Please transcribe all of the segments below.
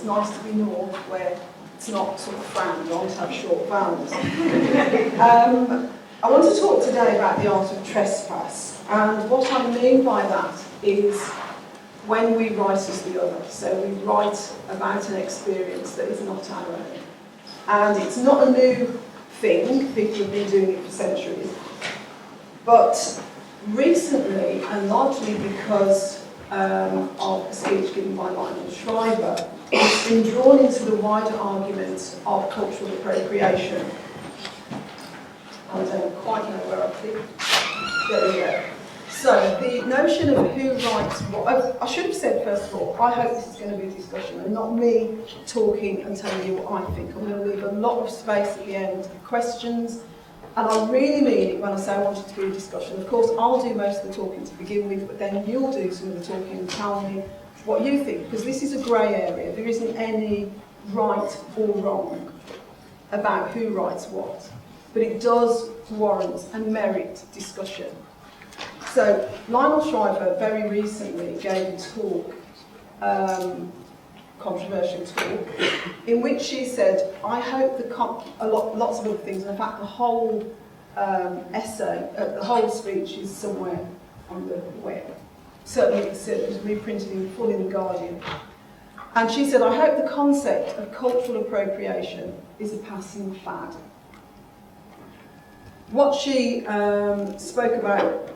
nice to be North, where it's not sort of frowned on to have short vowels. I want to talk today about the art of trespass, and what I mean by that is when we write as the other. So we write about an experience that is not our own. And it's not a new thing, people have been doing it for centuries. But recently, and largely because of a speech given by Lionel Shriver, it's been drawn into the wider argument of cultural appropriation. I don't quite know where I've been. There we go. So, the notion of who writes what, I should have said first of all, I hope this is going to be a discussion and not me talking and telling you what I think. I'm going to leave a lot of space at the end for questions, and I really mean it when I say I want it to be a discussion. Of course, I'll do most of the talking to begin with, but then you'll do some of the talking and tell me what you think, because this is a grey area. There isn't any right or wrong about who writes what, but it does warrant and merit discussion. So, Lionel Shriver very recently gave a talk, controversial talk, in which she said, I hope lots of other things, and in fact the whole essay, the whole speech is somewhere on the web. Certainly it was reprinted in full in The Guardian. And she said, I hope the concept of cultural appropriation is a passing fad. What she spoke about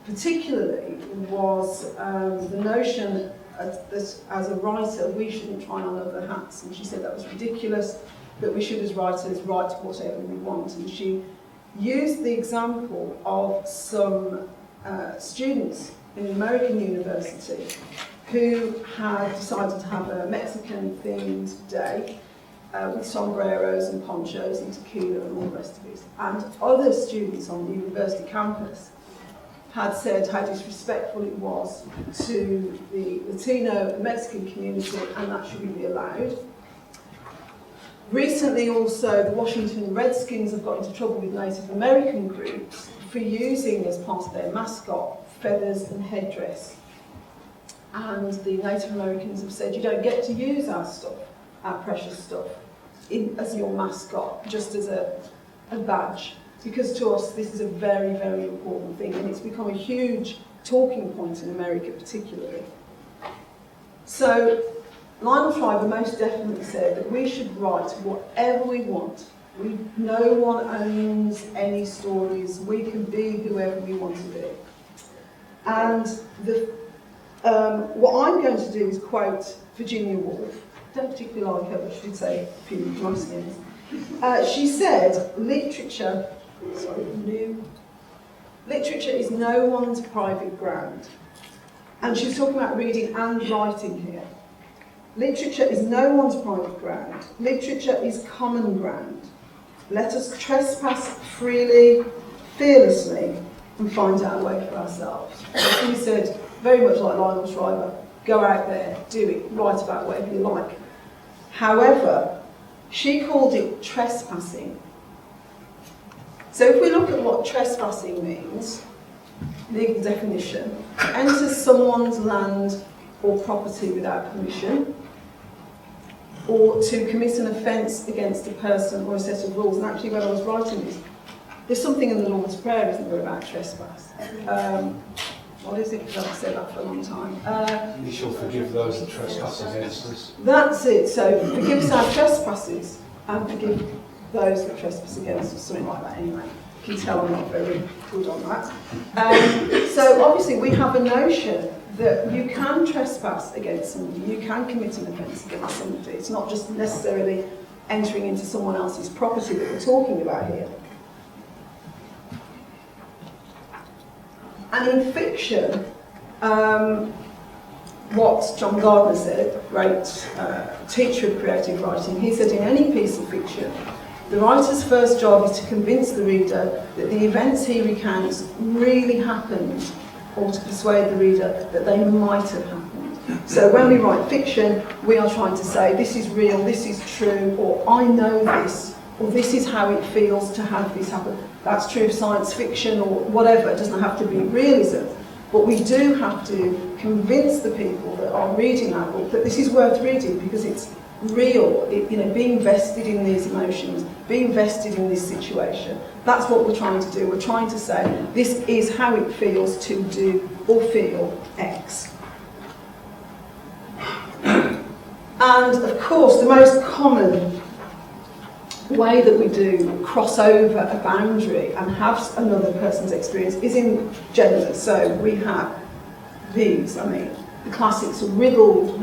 particularly was the notion that as a writer we shouldn't try on other hats, and she said that was ridiculous, that we should as writers write whatever we want. And she used the example of some students in an American university who had decided to have a Mexican themed day with sombreros and ponchos and tequila and all the rest of it. And other students on the university campus had said how disrespectful it was to the Latino and Mexican community, and that shouldn't be allowed. Recently also, the Washington Redskins have got into trouble with Native American groups for using as part of their mascot feathers and headdress. And the Native Americans have said, you don't get to use our stuff, our precious stuff, as your mascot, just as a badge. Because to us, this is a very, very important thing, and it's become a huge talking point in America particularly. So, Lionel Shriver most definitely said that we should write whatever we want. No one owns any stories. We can be whoever we want to be. And what I'm going to do is quote Virginia Woolf. I don't particularly like her, but she did say a few nice things. She said, literature is no one's private ground. And she's talking about reading and writing here. Literature is no one's private ground. Literature is common ground. Let us trespass freely, fearlessly, and find our way for ourselves. She said, very much like Lionel Shriver, go out there, do it, write about whatever you like. However, she called it trespassing. So if we look at what trespassing means, legal definition, enter someone's land or property without permission, or to commit an offence against a person or a set of rules. And actually when I was writing this, there's something in the Lord's Prayer, isn't there, about trespass? What is it? Because I've said that for a long time. We shall forgive those that trespass against us. That's it. So forgive us our trespasses and forgive those that trespass against us, something like that anyway. You can tell I'm not very good on that. So obviously we have a notion that you can trespass against somebody, you can commit an offence against somebody. It's not just necessarily entering into someone else's property that we're talking about here. And in fiction, what John Gardner said, great teacher of creative writing, he said in any piece of fiction, the writer's first job is to convince the reader that the events he recounts really happened, or to persuade the reader that they might have happened. So when we write fiction, we are trying to say, this is real, this is true, or I know this, or this is how it feels to have this happen. That's true of science fiction or whatever, it doesn't have to be realism. But we do have to convince the people that are reading our book that this is worth reading because it's real, be invested in these emotions, be invested in this situation. That's what we're trying to do. We're trying to say, this is how it feels to do or feel X. And of course, the most common way that we do cross over a boundary and have another person's experience is in gender. So we have these, the classics are riddled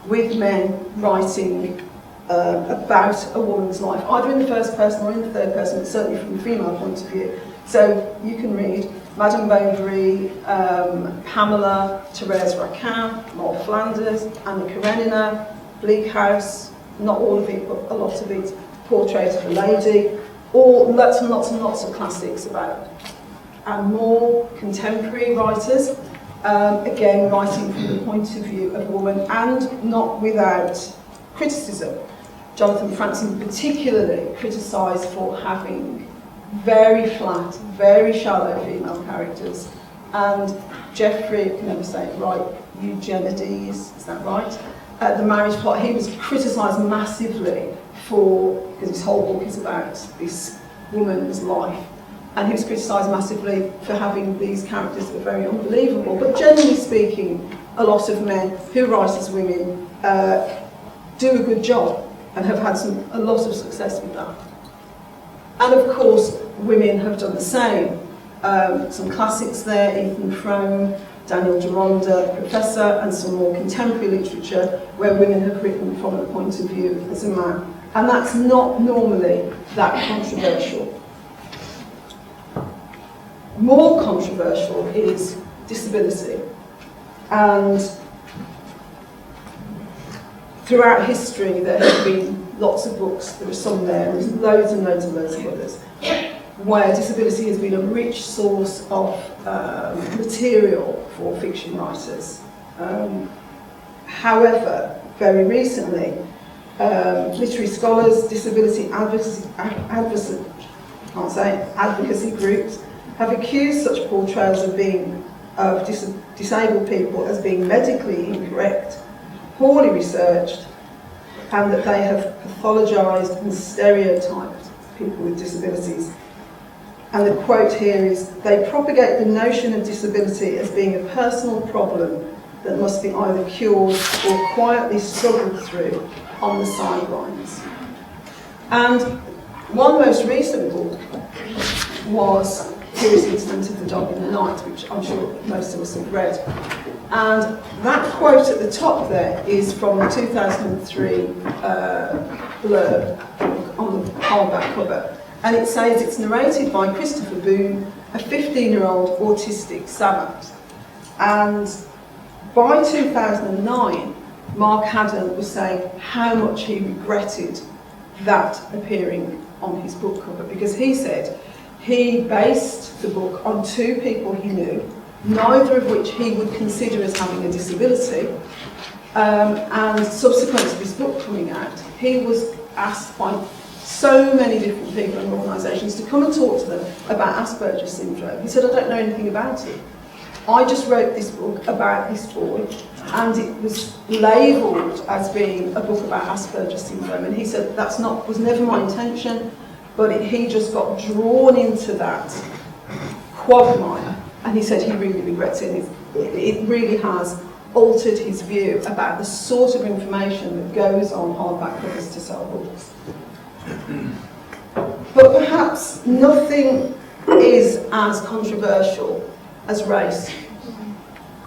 with men writing about a woman's life, either in the first person or in the third person, but certainly from the female point of view. So you can read Madame Bovary, Pamela, Thérèse Raquin, Maud Flanders, Anna Karenina, Bleak House, not all of it, but a lot of it, Portrait of a Lady, or lots and lots and lots of classics about, and more contemporary writers, again writing from the point of view of a woman, and not without criticism. Jonathan Franzen particularly criticised for having very flat, very shallow female characters, and Geoffrey, I can never say it right, Eugenides, is that right? The marriage plot, he was criticised massively because his whole book is about this woman's life, and he was criticised massively for having these characters that are very unbelievable. But generally speaking, a lot of men who write as women do a good job and have had a lot of success with that. And of course, women have done the same. Some classics there, Ethan Frome, Daniel Deronda, Professor, and some more contemporary literature where women have written from the point of view as a man. And that's not normally that controversial. More controversial is disability. And throughout history, there have been lots of books, there are some there, and there's loads and loads and loads of others, where disability has been a rich source of material for fiction writers. However, very recently, literary scholars, disability advocacy groups have accused such portrayals of disabled people as being medically incorrect, poorly researched, and that they have pathologised and stereotyped people with disabilities. And the quote here is, they propagate the notion of disability as being a personal problem that must be either cured or quietly struggled through on the sidelines. And one most recent book was Curious Incident of the Dog in the Night, which I'm sure most of us have read. And that quote at the top there is from the 2003 blurb on the hardback cover. And it says it's narrated by Christopher Boone, a 15-year-old autistic savant. And by 2009, Mark Haddon was saying how much he regretted that appearing on his book cover, because he said he based the book on two people he knew, neither of which he would consider as having a disability. And subsequent to this book coming out, he was asked by so many different people and organisations to come and talk to them about Asperger's syndrome. He said, I don't know anything about it. I just wrote this book about this boy, and it was labelled as being a book about Asperger's syndrome. And he said that was never my intention, but he just got drawn into that quagmire. And he said he really regrets it. It really has altered his view about the sort of information that goes on hardback covers to sell books. But perhaps nothing is as controversial as race.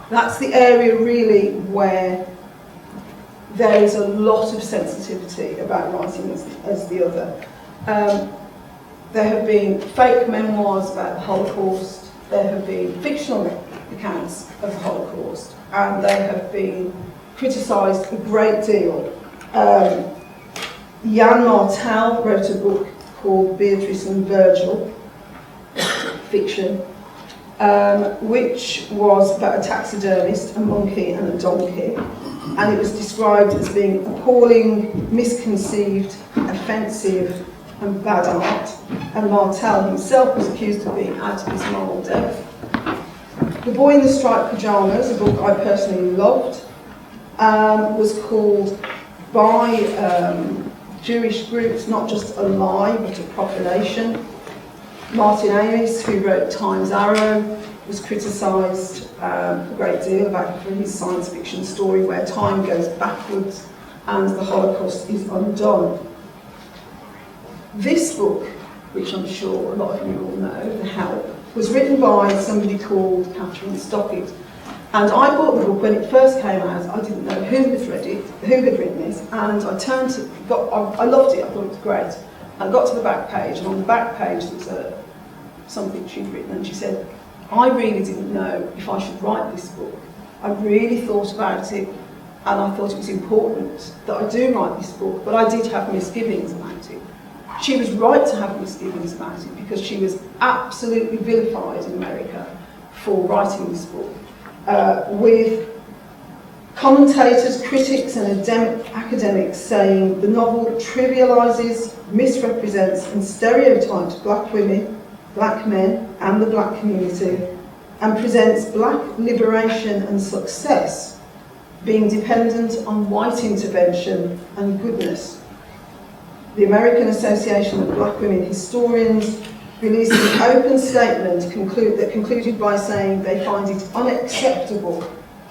That's the area really where there is a lot of sensitivity about writing as the other. There have been fake memoirs about the Holocaust, there have been fictional accounts of the Holocaust, and they have been criticised a great deal. Jan Martel wrote a book called Beatrice and Virgil, fiction, which was about a taxidermist, a monkey and a donkey, and it was described as being appalling, misconceived, offensive and bad art, and Martel himself was accused of being out of his moral depth. The Boy in the Striped Pyjamas, a book I personally loved, was called by Jewish groups, not just a lie, but a profanation. Martin Amis, who wrote Time's Arrow, was criticised a great deal for his science fiction story where time goes backwards and the Holocaust is undone. This book, which I'm sure a lot of you all know, The Help, was written by somebody called Catherine Stockett. And I bought the book when it first came out. I didn't know who had written this, and I I loved it, I thought it was great. I got to the back page, and on the back page there was something she'd written, and she said, I really didn't know if I should write this book. I really thought about it, and I thought it was important that I do write this book, but I did have misgivings about it. She was right to have misgivings about it, because she was absolutely vilified in America for writing this book, with commentators, critics and academics saying the novel trivialises, misrepresents and stereotypes black women, black men and the black community, and presents black liberation and success being dependent on white intervention and goodness. The American Association of Black Women Historians released an open statement that concluded by saying they find it unacceptable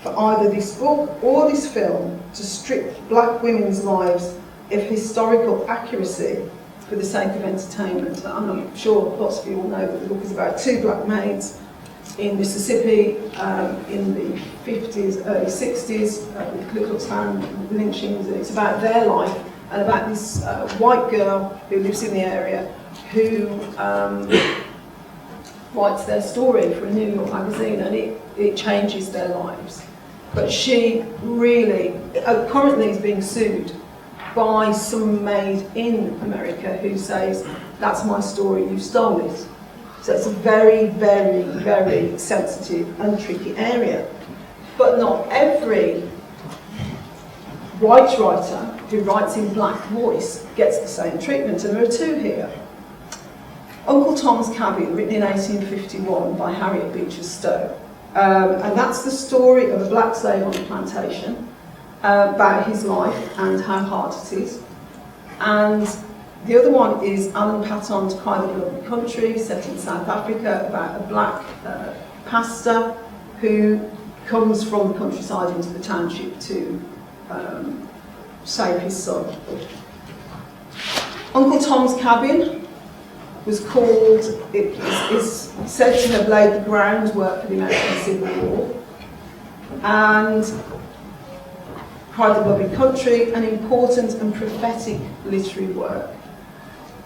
for either this book or this film to strip black women's lives of historical accuracy for the sake of entertainment. And I'm sure lots of you all know that the book is about two black maids in Mississippi in the 50s, early 60s, with Ku Klux Klan lynchings, and it's about their life and about this white girl who lives in the area who writes their story for a New York magazine, and it changes their lives. But she really, currently is being sued by some maid in America who says, that's my story, you stole it. So it's a very, very, very sensitive and tricky area. But not every white writer who writes in black voice gets the same treatment, and there are two here. Uncle Tom's Cabin, written in 1851 by Harriet Beecher Stowe. And that's the story of a black slave on a plantation, about his life and how hard it is. And the other one is Alan Paton's Cry the Lovely Country, set in South Africa, about a black pastor who comes from the countryside into the township to save his son. Uncle Tom's Cabin was called, it is said to have laid the groundwork for the American Civil War, and Cry the Lovely Country, an important and prophetic literary work.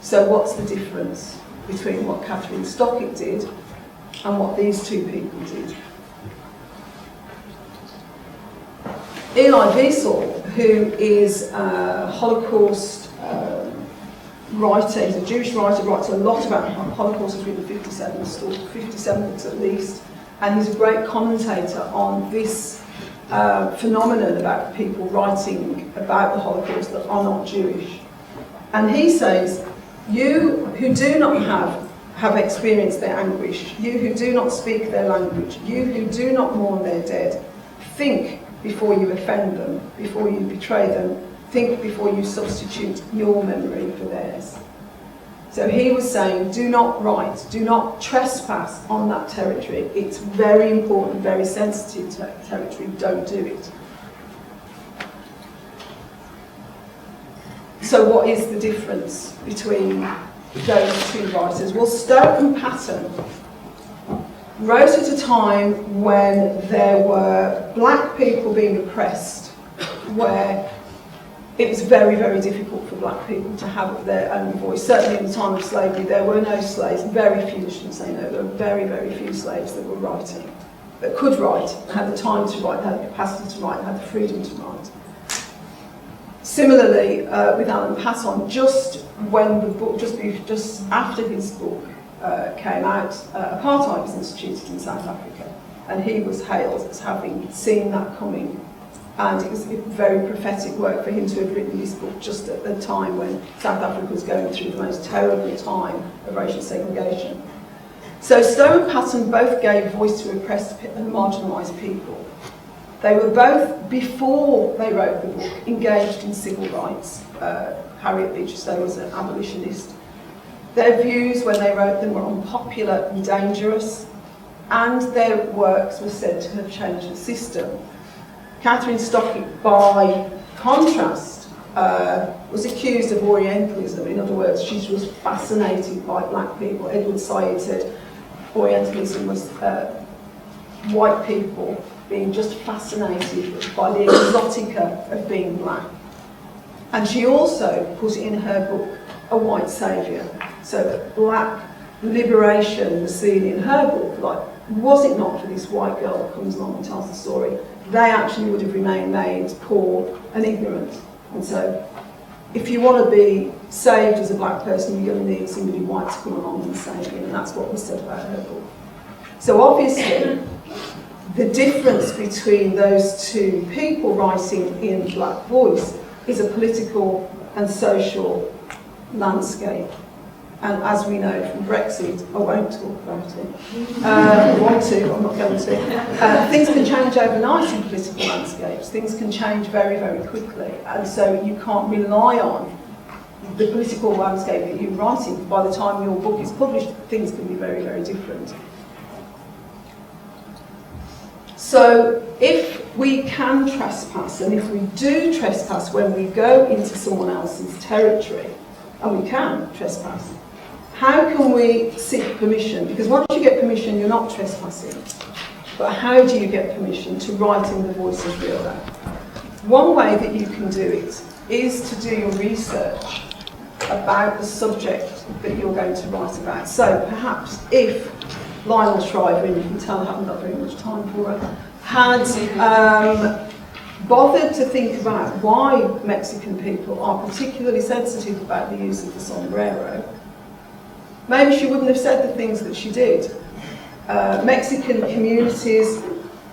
So what's the difference between what Catherine Stockett did and what these two people did? Elie Wiesel, who is a Holocaust writer, he's a Jewish writer, writes a lot about the Holocaust, has written 57 books at least, and he's a great commentator on this phenomenon about people writing about the Holocaust that are not Jewish. And he says, you who do not have experienced their anguish, you who do not speak their language, you who do not mourn their dead, think before you offend them, before you betray them, think before you substitute your memory for theirs. So he was saying, do not write, do not trespass on that territory. It's very important, very sensitive territory, don't do it. So what is the difference between those two writers? Well, Stowe and Patton wrote at a time when there were black people being oppressed, where it was very, very difficult for black people to have their own voice. Certainly in the time of slavery, there were no slaves, very few, I shouldn't say no, there were very, very few slaves that were writing, that could write, had the time to write, had the capacity to write, had the freedom to write. Similarly, with Alan Paton, just when the book, just after his book came out, apartheid was instituted in South Africa, and he was hailed as having seen that coming. And it was a very prophetic work for him to have written this book just at the time when South Africa was going through the most terrible time of racial segregation. So Stowe and Patton both gave voice to oppressed and marginalised people. They were both, before they wrote the book, engaged in civil rights. Harriet Beecher Stowe was an abolitionist. Their views when they wrote them were unpopular and dangerous, and their works were said to have changed the system. Catherine Stockett, by contrast, was accused of Orientalism. In other words, she was fascinated by black people. Edward Said said Orientalism was white people being just fascinated by the exotica of being black. And she also put in her book a white saviour, so that black liberation was seen in her book, like, was it not for this white girl that comes along and tells the story, they actually would have remained maids, poor and ignorant. And so if you want to be saved as a black person, you're going to need somebody white to come along and save you, and that's what was said about her book. So obviously, the difference between those two people writing in black voice is a political and social landscape. And as we know from Brexit, I won't talk about it. I want to, but I'm not going to. Things can change overnight in political landscapes. Things can change very, very quickly. And so you can't rely on the political landscape that you're writing. By the time your book is published, things can be very, very different. So if we can trespass, and if we do trespass when we go into someone else's territory, and we can trespass, how can we seek permission? Because once you get permission, you're not trespassing. But how do you get permission to write in the voice of the other? One way that you can do it is to do your research about the subject that you're going to write about. So perhaps if Lionel Shriver, and you can tell I haven't got very much time for it, had bothered to think about why Mexican people are particularly sensitive about the use of the sombrero, maybe she wouldn't have said the things that she did. Mexican communities,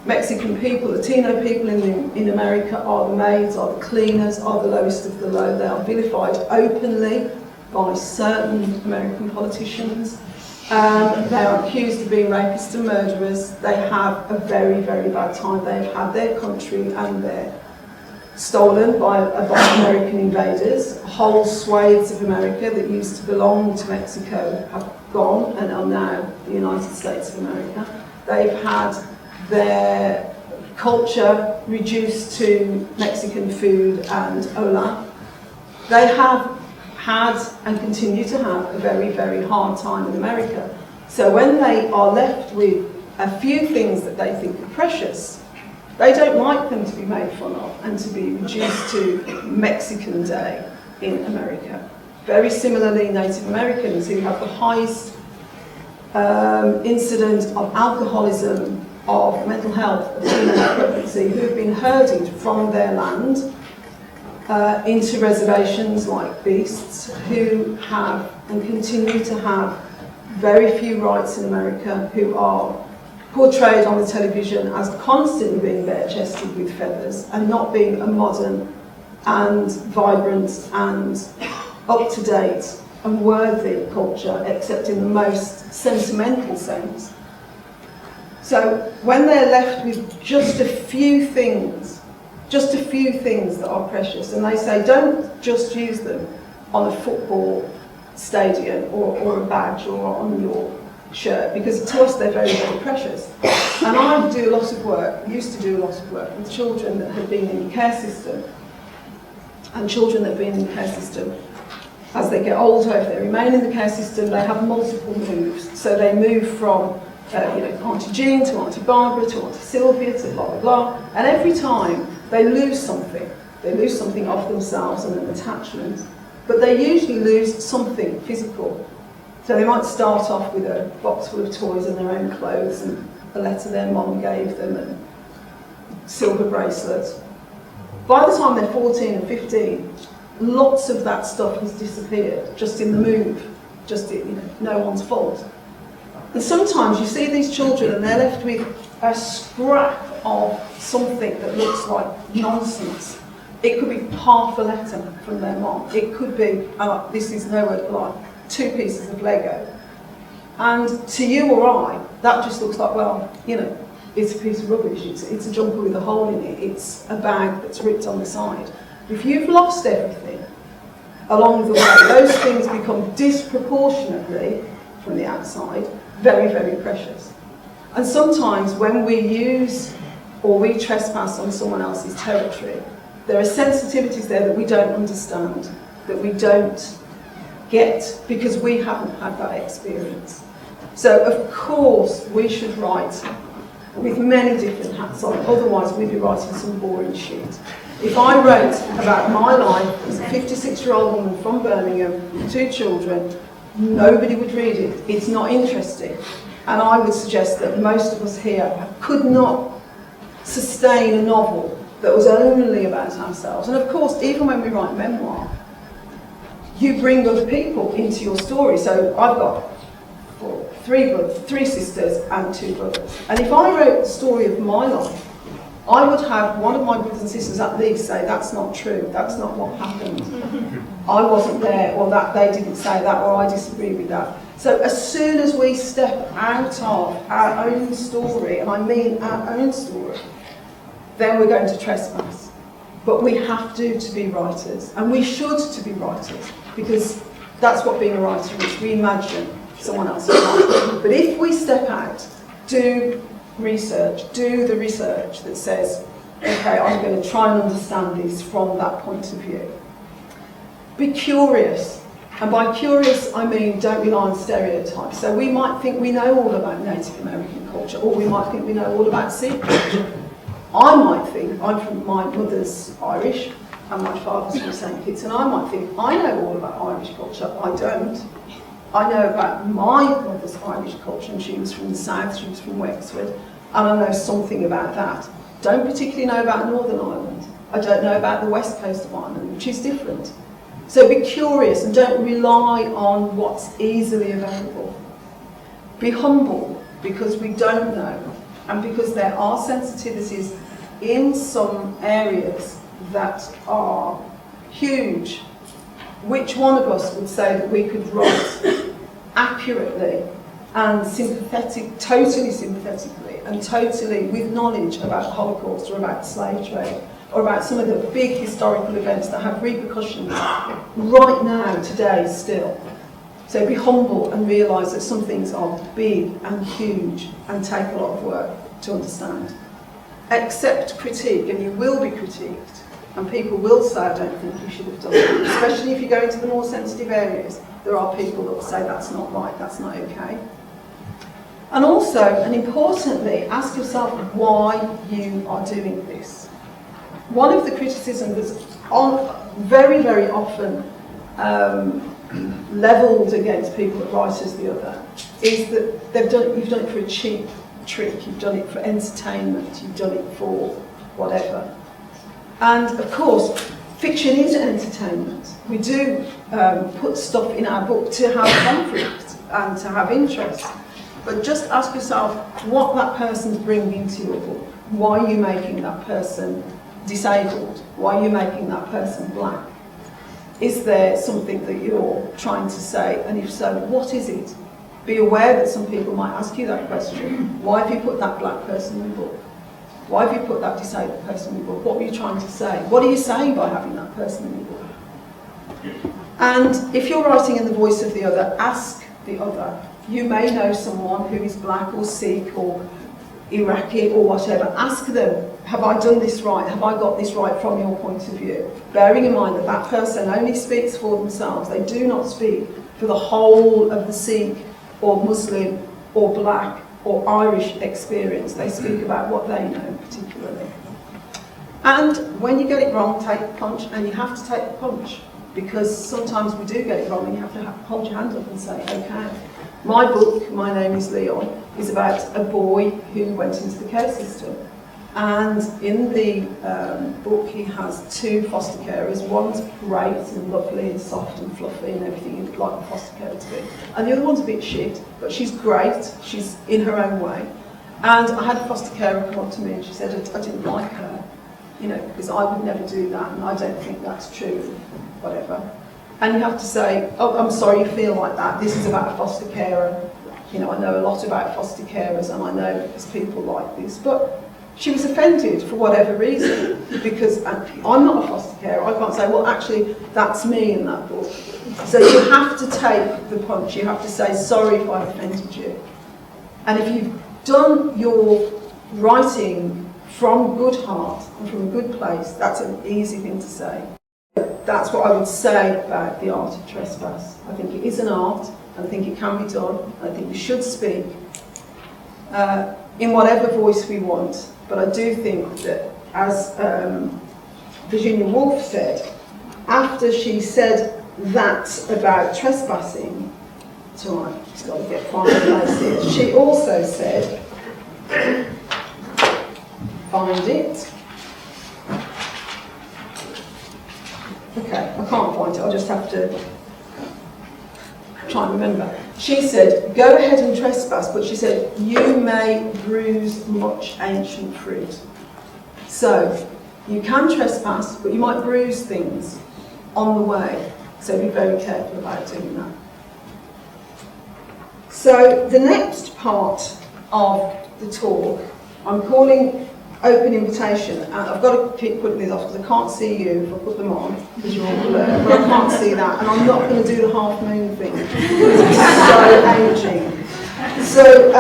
Mexican people, Latino people in America are the maids, are the cleaners, are the lowest of the low. They are vilified openly by certain American politicians. They are accused of being rapists and murderers. They have a very, very bad time. They've had their country and their stolen by American invaders. Whole swathes of America that used to belong to Mexico have gone and are now the United States of America. They've had their culture reduced to Mexican food and hola. They have had and continue to have a very, very hard time in America. So when they are left with a few things that they think are precious, they don't like them to be made fun of and to be reduced to Mexican Day in America. Very similarly, Native Americans, who have the highest incident of alcoholism, of mental health, of teenage pregnancy, who have been herded from their land into reservations like beasts, who have and continue to have very few rights in America, who are portrayed on the television as constantly being bare-chested with feathers and not being a modern and vibrant and up-to-date and worthy culture, except in the most sentimental sense. So when they're left with just a few things that are precious, and they say don't just use them on a football stadium or a badge or on your shirt, because to us they're very, very precious. And I used to do a lot of work with children that had been in the care system, and children that have been in the care system, as they get older, if they remain in the care system, they have multiple moves. So they move from Auntie Jean to Auntie Barbara to Auntie Sylvia to blah, blah, blah. And every time they lose something. They lose something of themselves and an attachment. But they usually lose something physical. So they might start off with a box full of toys and their own clothes and a letter their mum gave them and silver bracelets. By the time they're 14 and 15, lots of that stuff has disappeared, just in the move, no one's fault. And sometimes you see these children and they're left with a scrap of something that looks like nonsense. It could be half a letter from their mom. It could be, this is nowhere like 2 pieces of Lego. And to you or I, that just looks like, it's a piece of rubbish, it's a jumper with a hole in it, it's a bag that's ripped on the side. If you've lost everything along the way, those things become disproportionately, from the outside, very, very precious. And sometimes when we use or we trespass on someone else's territory, there are sensitivities there that we don't understand, that we don't get because we haven't had that experience. So of course we should write with many different hats on, otherwise we'd be writing some boring shit. If I wrote about my life as a 56-year-old woman from Birmingham with 2 children, nobody would read it. It's not interesting. And I would suggest that most of us here could not sustain a novel that was only about ourselves. And of course, even when we write memoir, you bring other people into your story. So I've got 3 sisters and 2 brothers. And if I wrote the story of my life, I would have one of my brothers and sisters at least say, that's not true, that's not what happened. I wasn't there, or that they didn't say that, or I disagree with that. So as soon as we step out of our own story, and I mean our own story, then we're going to trespass. But we have to be writers, and we should to be writers, because that's what being a writer is. We imagine someone else's life. But if we step out, do research, do the research that says, okay, I'm going to try and understand this from that point of view. Be curious. And by curious, I mean don't rely on stereotypes. So we might think we know all about Native American culture, or we might think we know all about Sikh culture. I might think, my mother's Irish, and my father's from St. Kitts, and I might think I know all about Irish culture. I don't. I know about my mother's Irish culture, and she was from the south, she was from Wexford, and I know something about that. Don't particularly know about Northern Ireland. I don't know about the west coast of Ireland, which is different. So be curious and don't rely on what's easily available. Be humble, because we don't know, and because there are sensitivities in some areas that are huge. Which one of us would say that we could write accurately and totally sympathetically, and totally with knowledge about the Holocaust or about the slave trade, or about some of the big historical events that have repercussions right now, today, still. So be humble and realise that some things are big and huge and take a lot of work to understand. Accept critique, and you will be critiqued. And people will say, I don't think you should have done that. Especially if you go into the more sensitive areas, there are people that will say that's not right, that's not okay. And also, and importantly, ask yourself why you are doing this. One of the criticisms that's very, very often levelled against people that write as the other is that you've done it for a cheap trick, you've done it for entertainment, you've done it for whatever. And of course, fiction is entertainment. We do put stuff in our book to have conflict and to have interest. But just ask yourself what that person's bringing to your book. Why are you making that person disabled? Why are you making that person black? Is there something that you're trying to say? And if so, what is it? Be aware that some people might ask you that question. Why have you put that black person in the book? Why have you put that disabled person in the book? What were you trying to say? What are you saying by having that person in the book? And if you're writing in the voice of the other, ask the other. You may know someone who is black or Sikh or Iraqi or whatever. Ask them, have I done this right? Have I got this right from your point of view? Bearing in mind that that person only speaks for themselves. They do not speak for the whole of the Sikh or Muslim or black or Irish experience. They speak about what they know particularly. And when you get it wrong, take the punch, and you have to take the punch, because sometimes we do get it wrong and you have to hold your hand up and say, okay. My book, My Name is Leon, is about a boy who went into the care system. And in the book he has 2 foster carers. One's great and lovely and soft and fluffy and everything you'd like a foster carer to be. And the other one's a bit shit, but she's great, she's in her own way. And I had a foster carer come up to me and she said, I didn't like her, because I would never do that and I don't think that's true, whatever. And you have to say, oh, I'm sorry you feel like that, this is about a foster carer. you know, I know a lot about foster carers and I know there's people like this, but she was offended for whatever reason, because I'm not a foster carer. I can't say, well, actually, that's me in that book. So you have to take the punch. You have to say, sorry if I've offended you. And if you've done your writing from good heart and from a good place, that's an easy thing to say. That's what I would say about the art of trespass. I think it is an art, and I think it can be done. I think we should speak in whatever voice we want. But I do think that, as Virginia Woolf said, after she said that about trespassing, it's all right, she's got to get finalised here. She also said, find it. Okay, I can't find it, I'll just have to try and remember. She said, go ahead and trespass, but she said, you may bruise much ancient fruit. So, you can trespass, but you might bruise things on the way. So be very careful about doing that. So, the next part of the talk, I'm calling open invitation, and I've got to keep putting these off because I can't see you if I put them on, because you're all blurred, but I can't see that, and I'm not going to do the half moon thing, because it's so aging. So,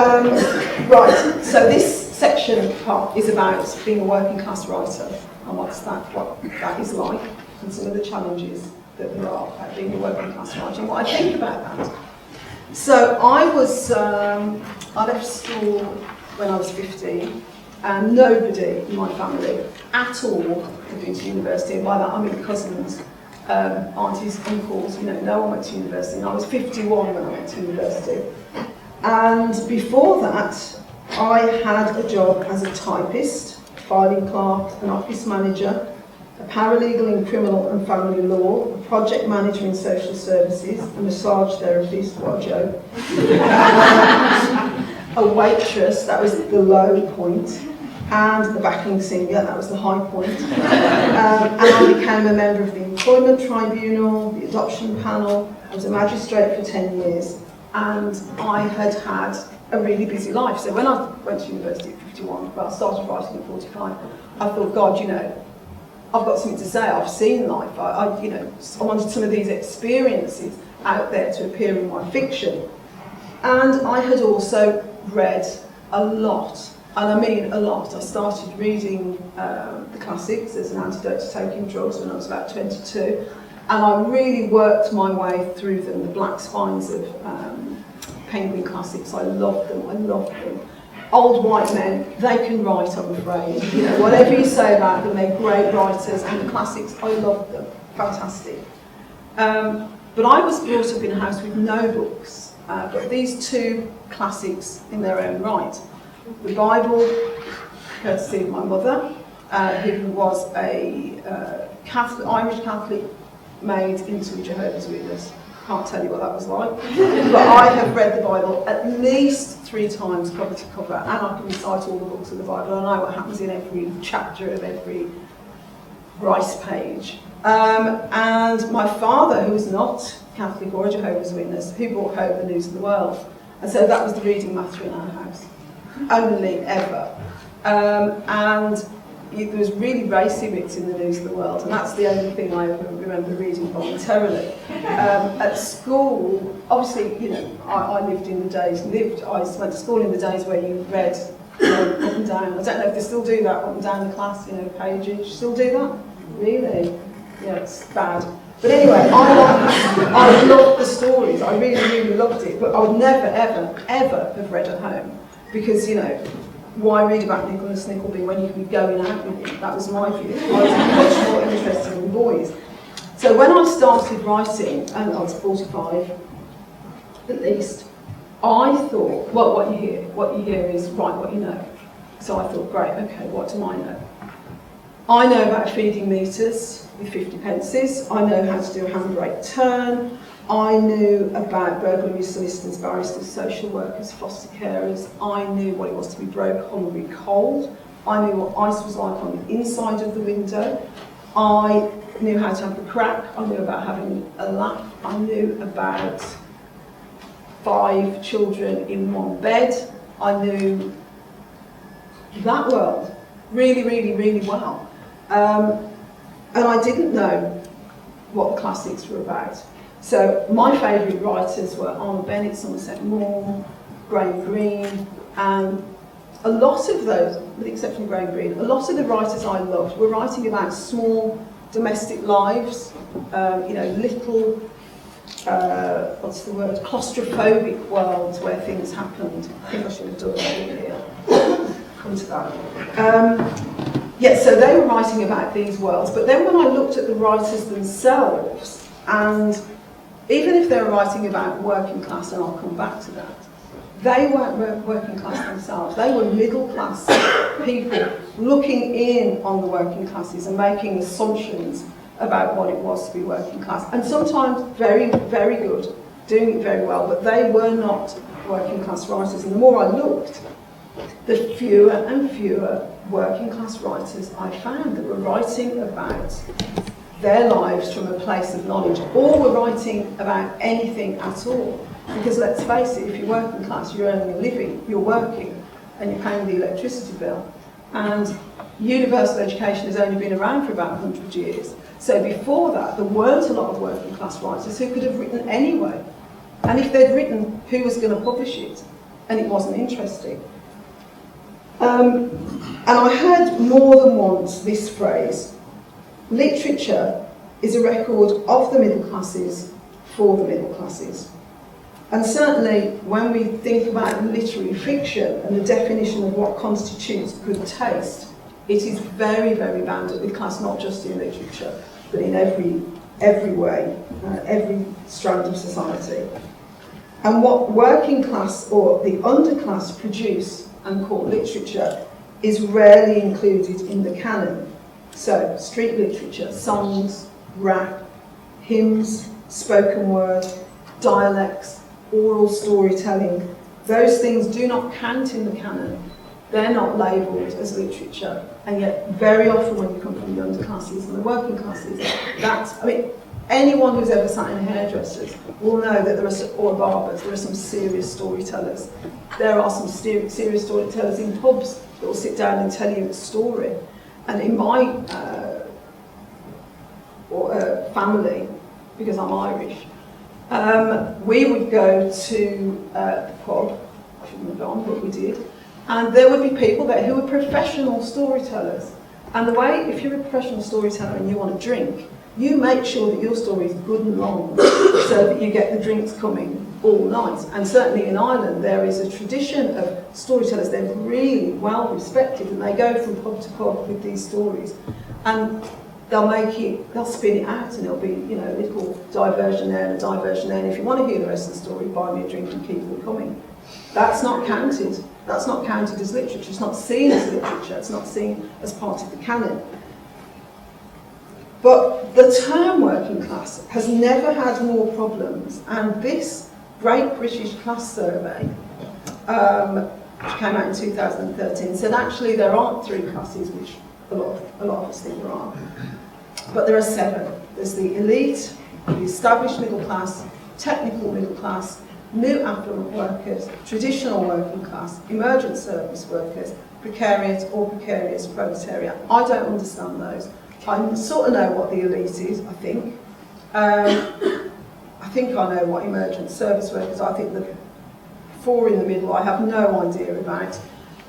right, so this section part is about being a working class writer, and what that is like, and some of the challenges that there are about being a working class writer, and what I think about that. So I left school when I was 15, and nobody in my family at all had been to university, and by that I mean cousins, aunties, uncles, you know, no one went to university, and I was 51 when I went to university. And before that, I had a job as a typist, filing clerk, an office manager, a paralegal in criminal and family law, a project manager in social services, a massage therapist, what a joke, a waitress, that was the low point, and the backing singer, that was the high point. And I became a member of the Employment Tribunal, the Adoption Panel. I was a magistrate for 10 years, and I had had a really busy life. So when I went to university at 51, well, I started writing at 45, I thought, God, you know, I've got something to say. I've seen life. I wanted some of these experiences out there to appear in my fiction. And I had also read a lot, and I mean a lot. I started reading the classics as an antidote to taking drugs when I was about 22, and I really worked my way through them, the black spines of Penguin classics. I loved them. Old white men, they can write, I'm afraid. You know, whatever you say about them, they're great writers, and the classics, I loved them. Fantastic. But I was brought up in a house with no books, but these two classics in their own right. The Bible, courtesy of my mother, who was a Irish Catholic made into Jehovah's Witness. Can't tell you what that was like, but I have read the Bible at least 3 times cover to cover, and I can recite all the books of the Bible. I know what happens in every chapter of every rice page. And my father, who was not Catholic or a Jehovah's Witness, who brought home the News of the World, and so that was the reading matter in our house, only ever. And there was really racy bits in the News of the World, and that's the only thing I ever remember reading voluntarily. At school, obviously, you know, I lived in the days, I went to school in the days where you read, you know, up and down. I don't know if they still do that, up and down the class, you know, pages. Still do that? Really? Yeah, it's bad. But anyway, I loved the stories. I really, really loved it, but I would never, ever, ever have read at home, because, you know, why read about Nicholas Nickleby when you can be going out with him? That was my view. I was much more interested in boys. So when I started writing, and I was 45 at least, I thought, well, what you hear is write what you know. So I thought, great, okay, what do I know? I know about feeding meters with 50 pences. I know how to do a handbrake turn. I knew about burglary solicitors, barristers, social workers, foster carers. I knew what it was to be broke, hungry, cold. I knew what ice was like on the inside of the window. I knew how to have the crack. I knew about having a laugh. I knew about 5 children in one bed. I knew that world really, really, really well. And I didn't know what the classics were about. So my favourite writers were Arnold Bennett, Somerset Maugham, Graham Greene, and a lot of those, with the exception of Graham Greene, a lot of the writers I loved were writing about small domestic lives, little, what's the word, claustrophobic worlds where things happened. I think I should have done that here. Come to that. So they were writing about these worlds, but then when I looked at the writers themselves, and even if they were writing about working class, and I'll come back to that, they weren't working class themselves. They were middle class people looking in on the working classes and making assumptions about what it was to be working class. And sometimes very, very good, doing it very well, but they were not working class writers. And the more I looked, the fewer and fewer working class writers I found that were writing about their lives from a place of knowledge, or were writing about anything at all. Because let's face it, if you're working class, you're earning a living, you're working, and you're paying the electricity bill. And universal education has only been around for about 100 years. So before that, there weren't a lot of working class writers who could have written anyway. And if they'd written, who was going to publish it? And it wasn't interesting. And I heard more than once this phrase: literature is a record of the middle classes for the middle classes. And certainly when we think about literary fiction and the definition of what constitutes good taste, it is very, very bounded with class, not just in literature, but in every way, every strand of society. And what working class or the underclass produce and call literature is rarely included in the canon. So, street literature, songs, rap, hymns, spoken word, dialects, oral storytelling, those things do not count in the canon. They're not labelled as literature. And yet, very often when you come from the underclasses and the working classes, anyone who's ever sat in a hairdresser's will know that there are, or barbers, there are some serious storytellers. There are some serious storytellers in pubs that will sit down and tell you a story. And in my family, because I'm Irish, we would go to the pub, I shouldn't have gone, but we did, and there would be people there who were professional storytellers. And the way, if you're a professional storyteller and you want to drink, you make sure that your story is good and long so that you get the drinks coming all night. And certainly in Ireland there is a tradition of storytellers. They're really well respected, and they go from pub to pub with these stories, and they'll spin it out, and there'll be, a little diversion there and a diversion there, and if you want to hear the rest of the story, buy me a drink and keep them coming. That's not counted. That's not counted as literature. It's not seen as literature. It's not seen as part of the canon. But the term working class has never had more problems, and this Great British Class Survey, which came out in 2013, said actually there aren't 3 classes, which a lot of us think there are, but there are 7. There's the elite, the established middle class, technical middle class, new affluent workers, traditional working class, emergent service workers, precariat or precarious proletariat. I don't understand those. I sort of know what the elite is, I think. I think I know what emergent service workers are. I think the 4 in the middle I have no idea about.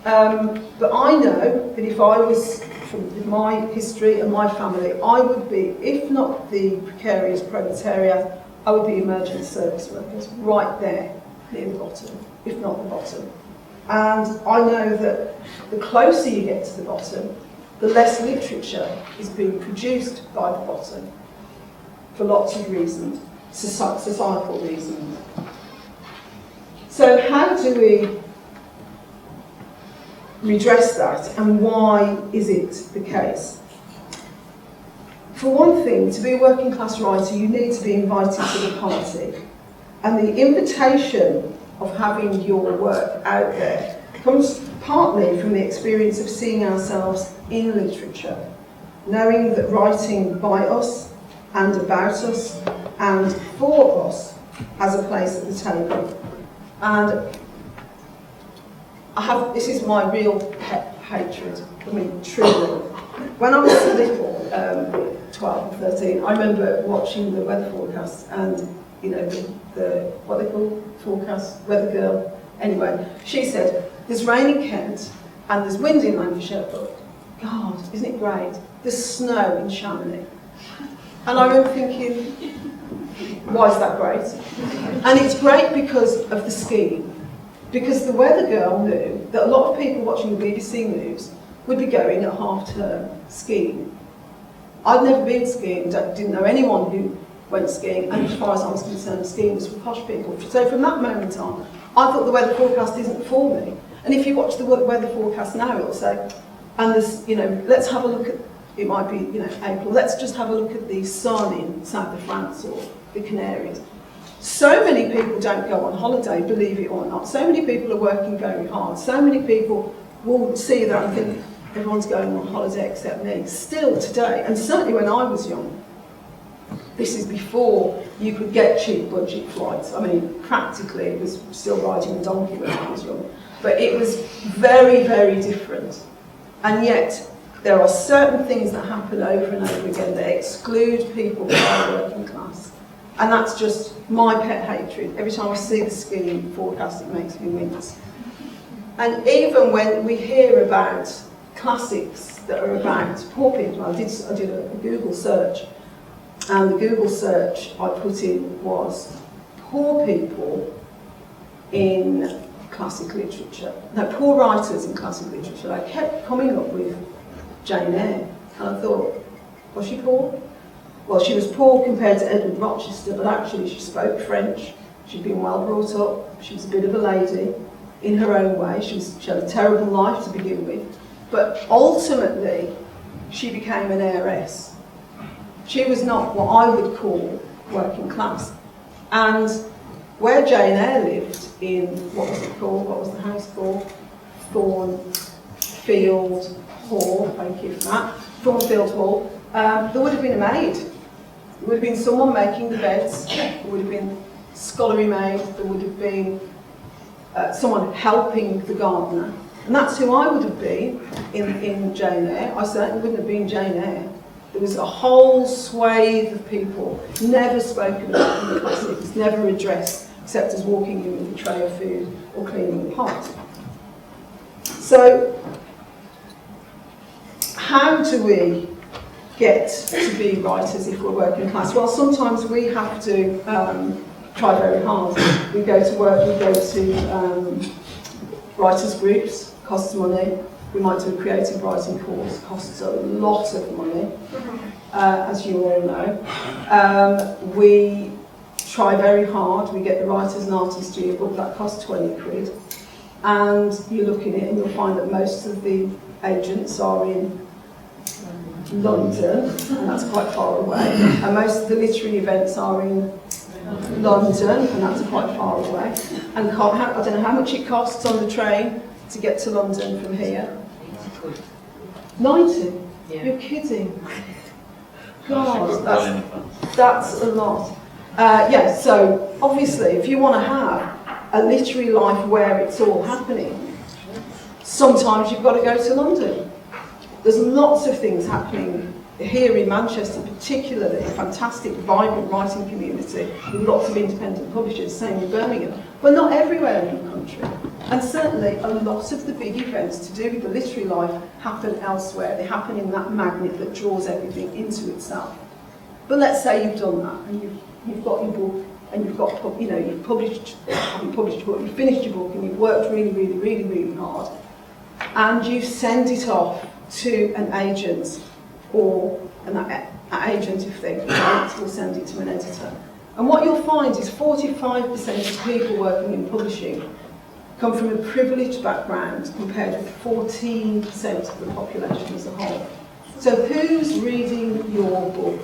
But I know that if I was, from my history and my family, I would be, if not the precarious proletariat, I would be emergent service workers, right there, near the bottom, if not the bottom. And I know that the closer you get to the bottom, the less literature is being produced by the bottom, for lots of reasons, societal reasons. So how do we redress that, and why is it the case? For one thing, to be a working class writer, you need to be invited to the party. And the invitation of having your work out there comes partly from the experience of seeing ourselves in literature, knowing that writing by us and about us and for us has a place at the table. And this is my real pet hatred. I mean, truly. When I was little, 12 and 13, I remember watching the weather forecast and, you know, the what they call forecast, weather girl. Anyway, she said, there's rain in Kent and there's wind in Lancashire, but God, isn't it great? There's snow in Chamonix. And I remember thinking, why is that great? And it's great because of the skiing. Because the weather girl knew that a lot of people watching the BBC News would be going at half-term skiing. I'd never been skiing, didn't know anyone who went skiing, and as far as I was concerned, skiing was for posh people. So from that moment on, I thought the weather forecast isn't for me. And if you watch the weather forecast now, it'll say, and there's, you know, let's have a look at, it might be, you know, April, let's just have a look at the sun in south of France or the Canaries. So many people don't go on holiday, believe it or not. So many people are working very hard. So many people will see that and think, everyone's going on holiday except me. Still today, and certainly when I was young, this is before you could get cheap budget flights. I mean, practically it was still riding a donkey when I was young. But it was very, very different. And yet, there are certain things that happen over and over again that exclude people from our working class. And that's just my pet hatred. Every time I see the skiing forecast, it makes me wince. And even when we hear about classics that are about poor people, I did a Google search, and the Google search I put in was poor people in classic literature. No, poor writers in classic literature. I kept coming up with Jane Eyre, and I thought, was she poor? Well, she was poor compared to Edward Rochester, but actually she spoke French, she'd been well brought up, she was a bit of a lady in her own way, she had a terrible life to begin with, but ultimately she became an heiress. She was not what I would call working class. And where Jane Eyre lived, in, what was it called, what was the house called? Thornfield Hall, thank you for that, Thornfield Hall, there would have been a maid. There would have been someone making the beds, there would have been scullery maid, there would have been someone helping the gardener. And that's who I would have been in Jane Eyre. I certainly wouldn't have been Jane Eyre. There was a whole swathe of people never spoken about in the classics, never addressed, except as walking in with a tray of food or cleaning the pot. So, how do we get to be writers if we're working class? Well, sometimes we have to try very hard. We go to work, we go to writers' groups, costs money. We might do a creative writing course, costs a lot of money, as you all know. We try very hard, we get the Writers and Artists yearbook, that costs 20 quid. And you look in it and you'll find that most of the agents are in London, and that's quite far away. And most of the literary events are in London, and that's quite far away. And I don't know how much it costs on the train to get to London from here. 90? Yeah. You're kidding. God, that's a lot. Yeah, so obviously if you want to have a literary life where it's all happening, sometimes you've got to go to London. There's lots of things happening here in Manchester, particularly a fantastic, vibrant writing community with lots of independent publishers, same in Birmingham, but not everywhere in the country. And certainly a lot of the big events to do with the literary life happen elsewhere. They happen in that magnet that draws everything into itself. But let's say you've done that and you've got your book and you've got, you know, you've finished your book and you've worked really, really, really, really hard, and you send it off to an agent, or an agent, if they can't, will send it to an editor. And what you'll find is 45% of people working in publishing come from a privileged background compared with 14% of the population as a whole. So who's reading your book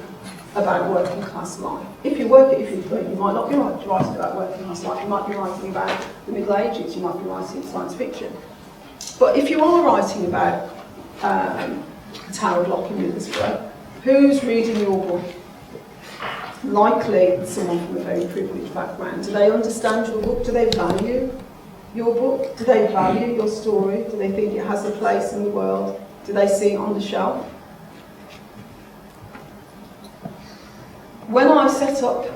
about working class life? If you might not be writing about working class life, you might be writing about the Middle Ages, you might be writing science fiction. But if you are writing about Tower of Lock in Middlesbrough, who's reading your book? likely someone from a very privileged background. Do they understand your book? Do they value your book? Do they value your story? Do they think it has a place in the world? Do they see it on the shelf? When I set up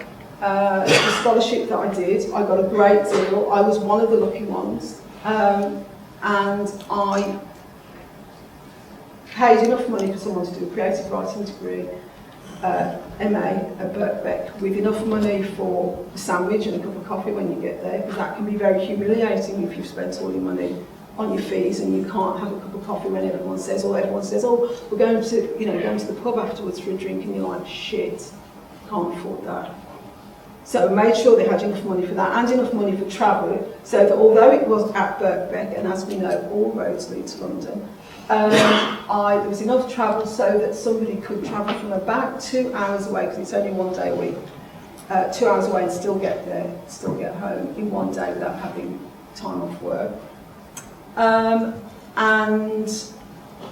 the scholarship that I did, I got a great deal. I was one of the lucky ones. And I paid enough money for someone to do a creative writing degree, MA at Birkbeck, with enough money for a sandwich and a cup of coffee when you get there, because that can be very humiliating if you've spent all your money on your fees and you can't have a cup of coffee when everyone says, oh, we're going to the pub afterwards for a drink, and you're like, shit, can't afford that. So I made sure they had enough money for that and enough money for travel, so that although it was at Birkbeck, and as we know, all roads lead to London, there was enough travel so that somebody could travel from about 2 hours away, because it's only 1 day a week, 2 hours away and still get there, still get home in 1 day without having time off work. And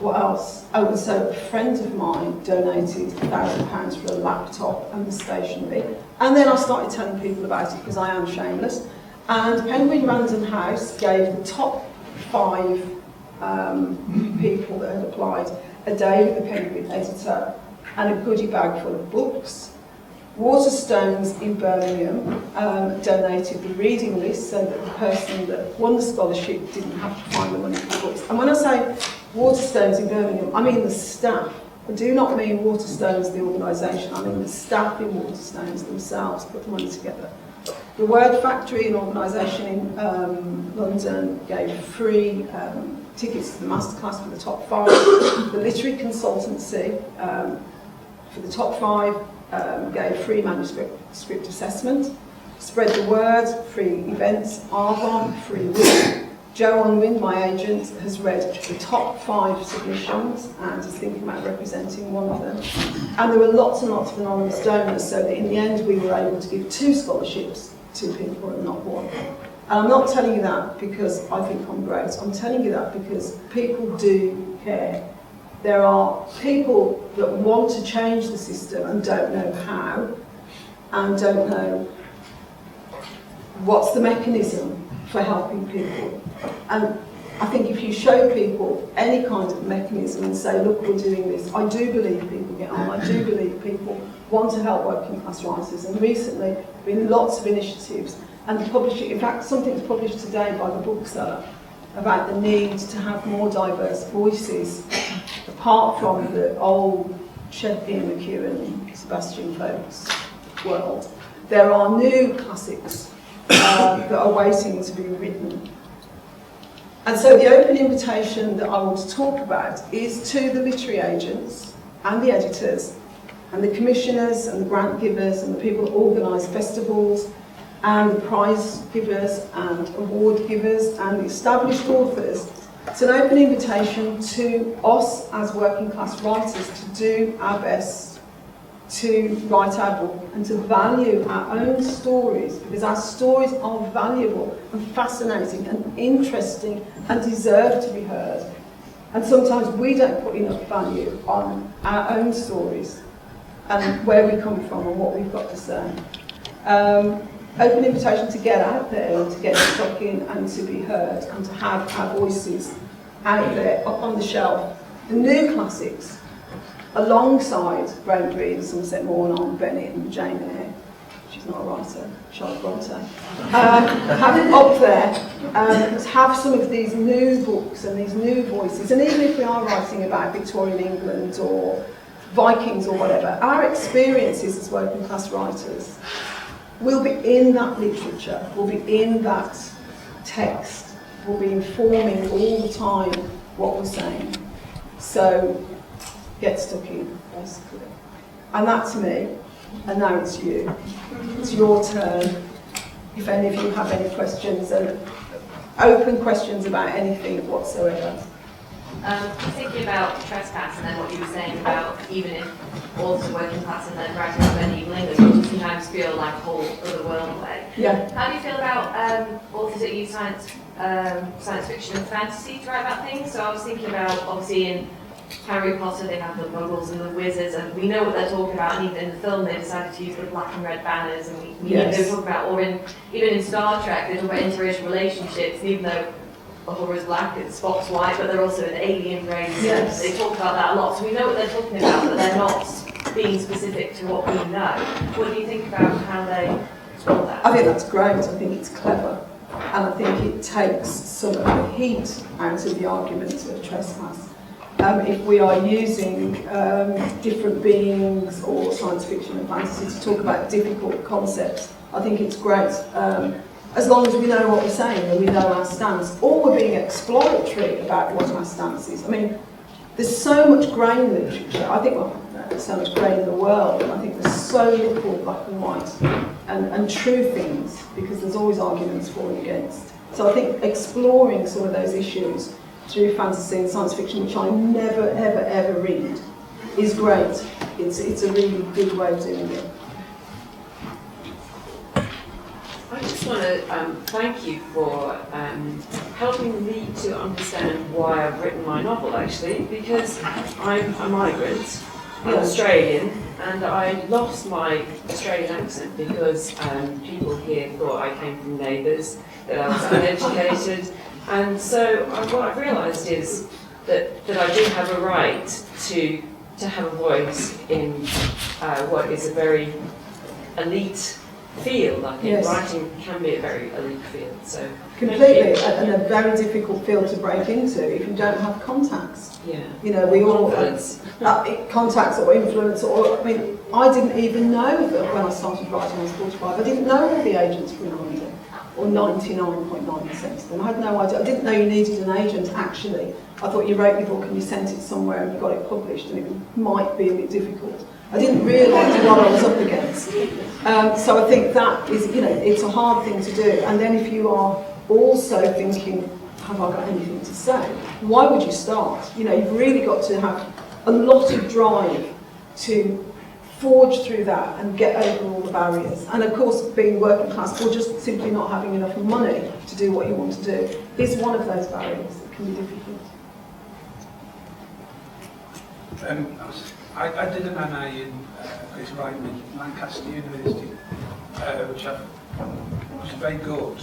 what else? Oh, so a friend of mine donated £1,000 for a laptop and the stationery. And then I started telling people about it because I am shameless. And Penguin Random House gave the top 5 people that had applied a day with the Penguin editor and a goodie bag full of books. Waterstones in Birmingham donated the reading list so that the person that won the scholarship didn't have to find the money for the books. And when I say Waterstones in Birmingham, I mean the staff. I do not mean Waterstones, the organisation, I mean the staff in Waterstones themselves put the money together. The Word Factory, an organisation in London, gave free tickets to the Masterclass for the top 5. The Literary Consultancy, for the top 5, gave free manuscript assessment. Spread the Word, free events. Arvon, free week. Joe Unwin, my agent, has read the top 5 submissions and is thinking about representing one of them. And there were lots and lots of anonymous donors, so that in the end we were able to give 2 scholarships to people and not 1. And I'm not telling you that because I think I'm great. I'm telling you that because people do care. There are people that want to change the system and don't know how, and don't know what's the mechanism for helping people. And I think if you show people any kind of mechanism and say, look, we're doing this, I do believe people get on, I do believe people want to help working class writers. And recently, there have been lots of initiatives, and the publishing, in fact, something's published today by the bookseller about the need to have more diverse voices, apart from the old Shakespeare, McEwan, Sebastian folks world. There are new classics that are waiting to be written. And so the open invitation that I want to talk about is to the literary agents and the editors and the commissioners and the grant givers and the people that organise festivals and the prize givers and award givers and the established authors. It's an open invitation to us as working class writers to do our best to write our book and to value our own stories, because our stories are valuable and fascinating and interesting and deserve to be heard. And sometimes we don't put enough value on our own stories and where we come from and what we've got to say. Open invitation to get out there and to get stuck in and to be heard and to have our voices out there, up on the shelf. The new classics, alongside Graham Greene, Somerset Maugham, Bennett and Jane Eyre, she's not a writer, Charlotte Bronte, have it up there, have some of these new books and these new voices, and even if we are writing about Victorian England or Vikings or whatever, our experiences as working class writers will be in that literature, will be in that text, will be informing all the time what we're saying. So get stuck in, basically. And that's me, and now it's you. It's your turn. If any of you have any questions, and open questions about anything whatsoever. Thinking about Trespass and then what you were saying about even if authors are working class and then writing about medieval English, you sometimes feel like a whole other world away. Yeah. How do you feel about authors that use science fiction and fantasy to write about things? So I was thinking about, obviously, in Harry Potter, they have the muggles and the wizards, and we know what they're talking about, and even in the film they decided to use the black and red banners, and we Yes. they talk about, or even in Star Trek, they talk about interracial relationships, even though Uhura is black and Spock's white, but they're also an alien race. Yes. They talk about that a lot, so we know what they're talking about, but they're not being specific to what we know. What do you think about how they explore that? I think that's great. I think it's clever. And I think it takes some of the heat out of the argument of trespass. If we are using different beings or science fiction and fantasy to talk about difficult concepts, I think it's great. As long as we know what we're saying and we know our stance, or we're being exploratory about what our stance is. I mean, there's so much grey in literature. I think, well, there's so much grey in the world, and I think there's so little black and white and true things, because there's always arguments for and against. So I think exploring some of those issues through fantasy and science fiction, which I never, ever, ever read, is great. It's a really good way of doing it. I just want to thank you for helping me to understand why I've written my novel, actually, because I'm a migrant, I'm Australian, and I lost my Australian accent because people here thought I came from neighbours, that I was uneducated, and so what I've realised is that I do have a right to have a voice in what is a very elite field. I think Yes. writing can be a very elite field. So Completely, and a very difficult field to break into if you don't have contacts. yeah, You know, we all confidence. contacts or influence, or I mean, I didn't even know that when I started writing when I was 45. I didn't know all the agents were in London, or 99.9% of them. I had no idea. I didn't know you needed an agent. Actually, I thought you wrote your book and you sent it somewhere and you got it published, and it might be a bit difficult. I didn't realise what I was up against. So I think that is, you know, it's a hard thing to do. And then if you are also thinking, have I got anything to say? Why would you start? You know, you've really got to have a lot of drive to forge through that and get over all the barriers. And of course, being working class or just simply not having enough money to do what you want to do is one of those barriers that can be difficult. I did an MA in creative writing at Lancaster University, which was very good.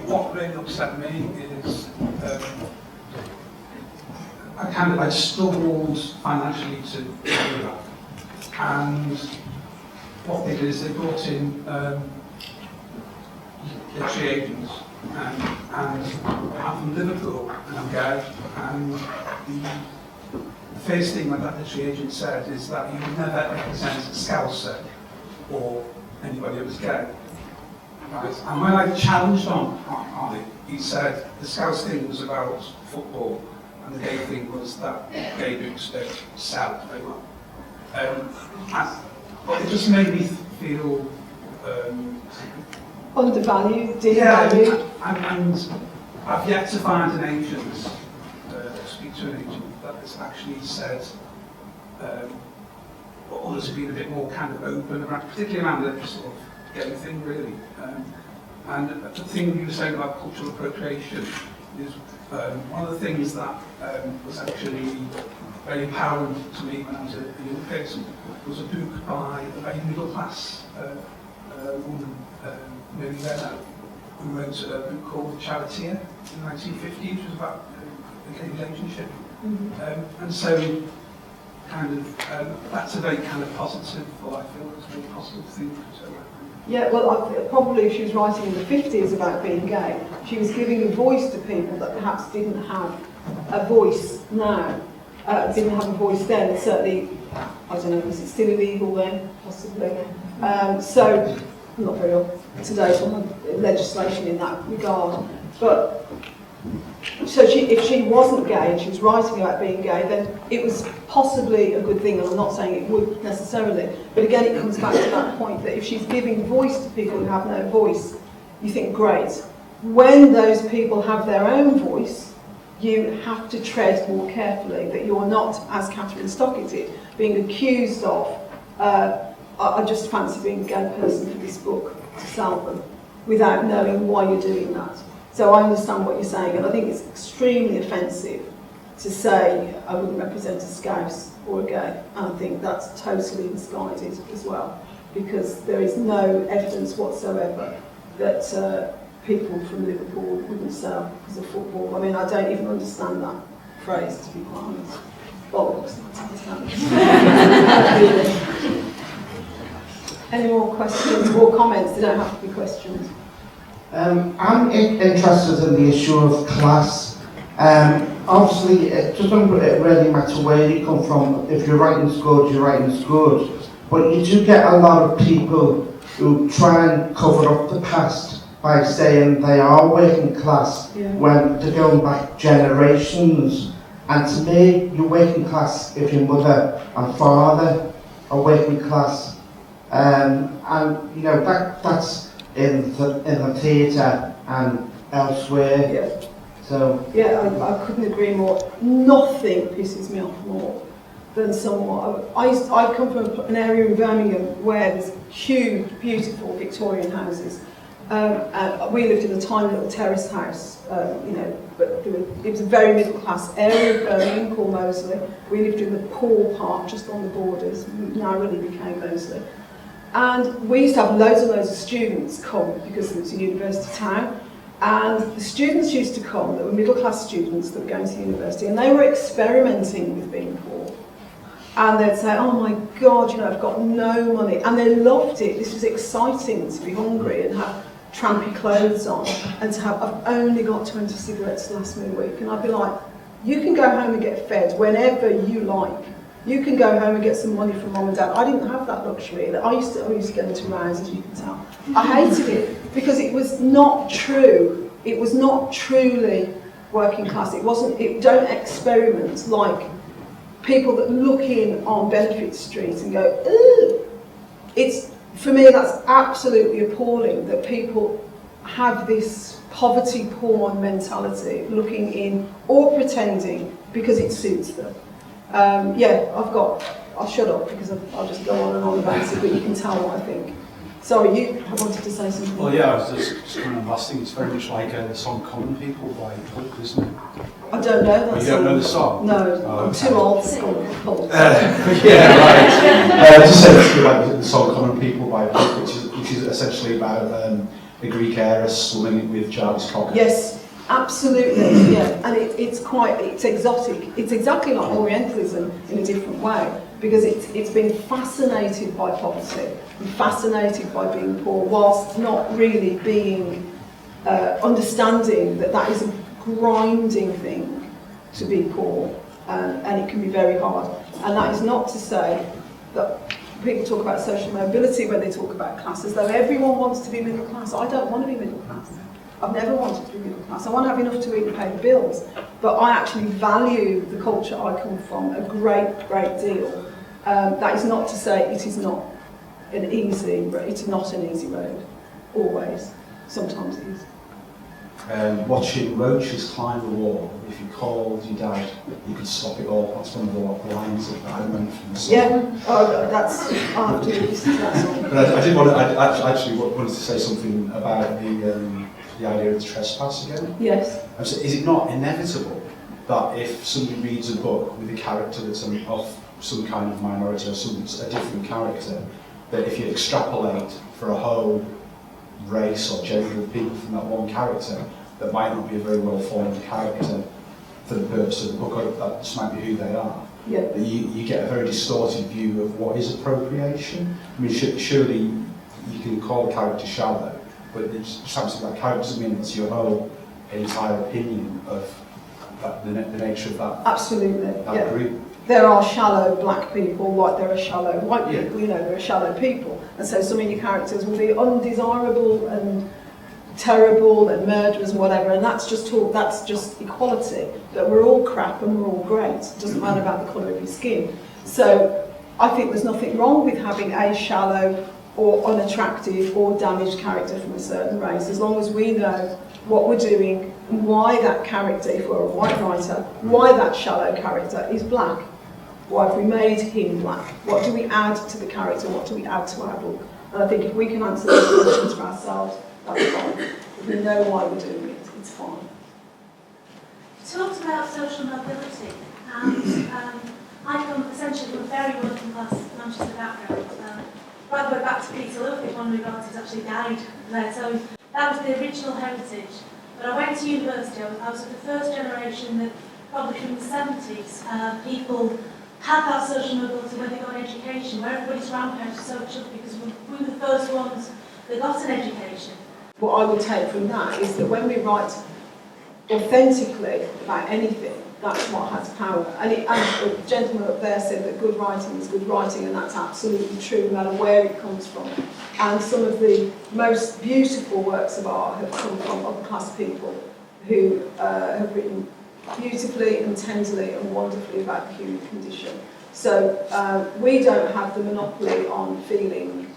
What really upset me is I struggled financially to do that. And what they did is they brought in literary agents, and I'm from Liverpool and I'm gay, and the first thing that literary agent said is that you would never represent a Scouser or anybody who was gay. Right? And when I challenged on it, he said the Scouts thing was about football and the gay thing was that gay books don't sell very well. But it just made me feel Undervalued, yeah, devalued. and I've yet to find an agent, speak to an agent that has actually said, but others have been a bit more kind of open around, particularly around the sort of gay thing, really. And the thing you were saying about cultural appropriation is one of the things that was actually very empowering to me when I was a young person was a book by a very middle class woman, Mary Renaud, who wrote a book called Charitier in the 1950s, which was about a gay relationship. And so kind of that's a very kind of positive, well, I feel it's a very positive thing. So, Yeah, well, probably if she was writing in the 50s about being gay, she was giving a voice to people that perhaps didn't have a voice now, didn't have a voice then. Certainly, I don't know, was it still illegal then? Possibly. So, not very up to date on legislation in that regard. But so if she wasn't gay and she was writing about being gay, then it was possibly a good thing, and I'm not saying it would necessarily, but again it comes back to that point that if she's giving voice to people who have no voice, you think, great. When those people have their own voice, you have to tread more carefully, that you're not, as Catherine Stockett did, being accused of, I just fancy being a gay person for this book, to sell them, without knowing why you're doing that. So I understand what you're saying, and I think it's extremely offensive to say I wouldn't represent a Scouse or a gay. And I think that's totally misguided as well, because there is no evidence whatsoever that people from Liverpool wouldn't sell because of football. I mean, I don't even understand that phrase, to be quite honest. Bollocks, really. Any more questions or comments? They don't have to be questions. I'm interested in the issue of class. Obviously, it doesn't really matter where you come from. If your writing's good, your writing's good. But you do get a lot of people who try and cover up the past by saying they are working class when they're going back generations. And to me, you're working class if your mother and father are working class. And you know, that's in the theatre and elsewhere. Yeah. So yeah, I couldn't agree more. Nothing pisses me off more than someone. I come from an area in Birmingham where there's huge, beautiful Victorian houses. And we lived in a tiny little terrace house, you know, but it was a very middle class area of Birmingham called Moseley. We lived in the poor part, just on the borders, narrowly became Moseley. And we used to have loads and loads of students come because it was a university town. And the students used to come that were middle class students that were going to university, and they were experimenting with being poor. And they'd say, oh my God, you know, I've got no money. And they loved it. This was exciting to be hungry and have trampy clothes on and to have, I've only got 20 cigarettes to last me a week. And I'd be like, you can go home and get fed whenever you like. You can go home and get some money from mum and dad. I didn't have that luxury. I used to get into rows, as you can tell. I hated it because it was not true. It was not truly working class. It don't experiment like people that look in on Benefit Street and go, ooh. For me, that's absolutely appalling that people have this poverty porn mentality, looking in or pretending because it suits them. I'll shut up because I'll just go on and on about it, but you can tell what I think. Sorry, you wanted to say something? Well, yeah, I was just kind of last thing, it's very much like a song Common People by Pulp, isn't it? I don't know that You song. don't know the song? No, Oh, I'm okay. too old for Pulp. Yeah, right. Just said it's like the song Common People by Pulp, which is essentially about a Greek heiress slumming it with Jarvis Cocker. Yes, absolutely, yeah. And it's exotic. It's exactly like Orientalism in a different way, because it's been fascinated by poverty, and fascinated by being poor, whilst not really being understanding that is a grinding thing to be poor, and it can be very hard. And that is not to say that people talk about social mobility when they talk about class, as though everyone wants to be middle class. I don't want to be middle class. I've never wanted to be middle class. I want to have enough to eat and pay the bills, but I actually value the culture I come from a great, great deal. That is not to say it is not an easy road. It's not an easy road, always. Sometimes it is. Watching roaches climb the wall, if you called your dad, you could stop it all. That's one of the lines that I remember from the song. Yeah, I have to listen to that song. But I did want to, I actually wanted to say something about the idea of trespass again. Yes. So is it not inevitable that if somebody reads a book with a character that's of some kind of minority or a different character, that if you extrapolate for a whole race or gender of people from that one character, that might not be a very well-formed character for the purpose of the book, or that just might be who they are. Yeah. That you get a very distorted view of what is appropriation. I mean, surely you can call a character shallow, but it just happens to be that character doesn't mean it's your whole entire opinion of the nature of that, Absolutely, that group. There are shallow black people like there are shallow white Yeah. people, you know, there are shallow people. And so some of your characters will be undesirable and terrible and murderers and whatever, and that's just equality. That we're all crap and we're all great. It doesn't matter about the colour of your skin. So I think there's nothing wrong with having a shallow or unattractive or damaged character from a certain race, as long as we know what we're doing and why that character, if we're a white writer, why that shallow character is black. Why have we made him black? What do we add to the character? What do we add to our book? And I think if we can answer those questions for ourselves, that's fine. If we know why we're doing it, it's fine. talked about social mobility, and I come essentially from a very working class Manchester background. Right way back to Peter Luther, one of my relatives actually died there, so that was the original heritage. But I went to university, I was of the first generation that probably from the 70s, people had that social mobility when they got education, where everybody's grandparents were so chuffed because we were the first ones that got an education. What I would take from that is that when we write authentically about anything, that's what has power. And the gentleman up there said that good writing is good writing, and that's absolutely true, no matter where it comes from. And some of the most beautiful works of art have come from upper-class people who have written beautifully and tenderly and wonderfully about the human condition. So we don't have the monopoly on feeling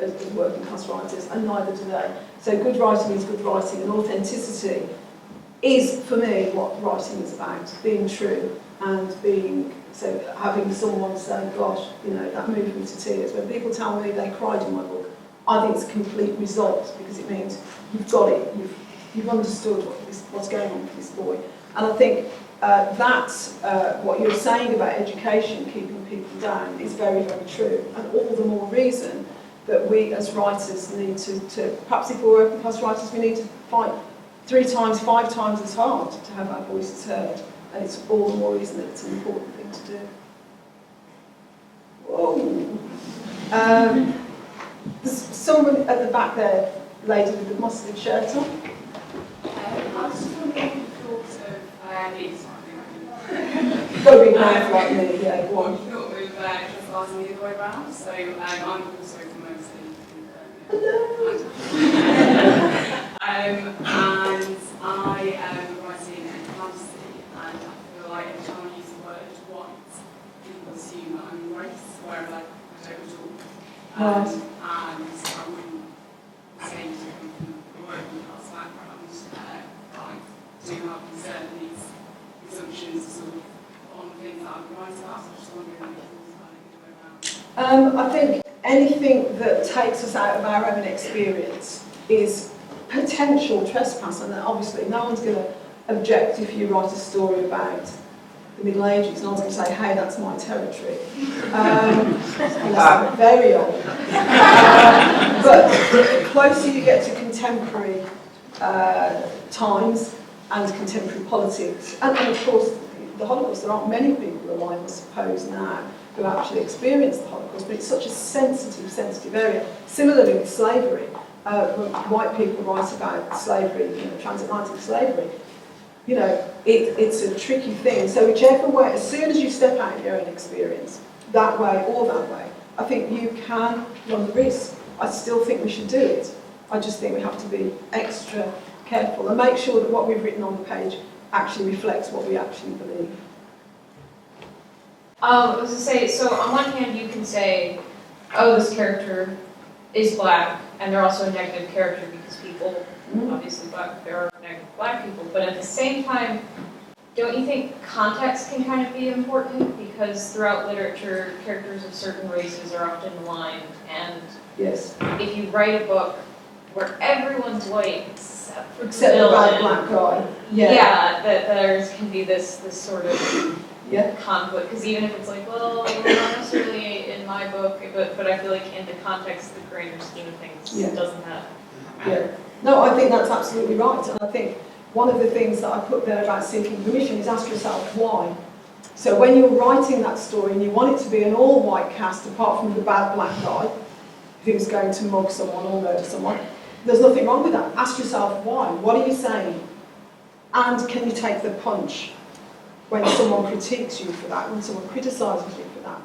as working-class writers, and neither do they. So good writing is good writing, and authenticity is, for me, what writing is about, being true and being, so having someone say, gosh, you know, that moved me to tears. When people tell me they cried in my book, I think it's a complete result, because it means you've got it, you've understood what's going on with this boy. And I think that's what you're saying about education, keeping people down, is very, very true. And all the more reason that we as writers need to perhaps if we're working class writers, we need to fight 3 times, 5 times as hard to have our voices heard, and it's all the more reason that it's an important thing to do. Whoa. There's someone at the back there, lady with the mustard shirt on. I was just wondering if you thought of Got to be mad like me, yeah, go on. thought of Trespass and the other way around. So I'm also from mostly and I am writing in fantasy, and I feel like every time I use the word white, people assume that I'm race, whereas I don't at all. And I wouldn't say to come from a working class background, but I do have these assumptions sort of on things that I'm writing about, so I'm just wondering if you thought about it the other way around. I think anything that takes us out of our own experience is potential trespass, and obviously no one's going to object if you write a story about the Middle Ages. No one's going to say, hey, that's my territory. Unless I'm very old. But the closer you get to contemporary times and contemporary politics, and of course the Holocaust, there aren't many people alive, I suppose, now who actually experienced the Holocaust, but it's such a sensitive area. Similarly with slavery, when white people write about slavery, you know, transatlantic slavery, you know, it's a tricky thing. So whichever way, as soon as you step out of your own experience, that way or that way, I think you can run the risk. I still think we should do it. I just think we have to be extra careful and make sure that what we've written on the page actually reflects what we actually believe. I was going to say, so on one hand you can say, oh, this character is black, and they're also a negative character because people, obviously there are negative black people, but at the same time, don't you think context can kind of be important? Because throughout literature, characters of certain races are often maligned, and yes, if you write a book where everyone's white except for except the bad black guy, yeah, that there can be this sort of yeah, conflict, because even if it's like, well, not necessarily in my book, but I feel like in the context, the grander scheme of things, Yeah. doesn't that yeah. matter? No, I think that's absolutely right, and I think one of the things that I put there about seeking permission is ask yourself why. So when you're writing that story and you want it to be an all-white cast, apart from the bad black guy who's going to mug someone or murder someone, there's nothing wrong with that. Ask yourself why. What are you saying? And can you take the punch when someone critiques you for that, when someone criticises you for that?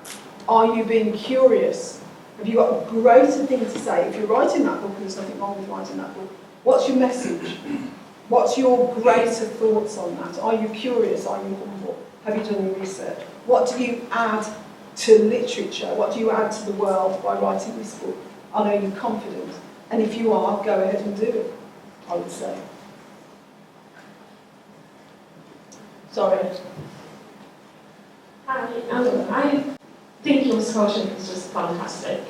Are you being curious? Have you got a greater thing to say? If you're writing that book, and there's nothing wrong with writing that book, what's your message? What's your greater thoughts on that? Are you curious? Are you humble? Have you done your research? What do you add to literature? What do you add to the world by writing this book? Are you confident? And if you are, go ahead and do it, I would say. Sorry. I think your scholarship is just fantastic.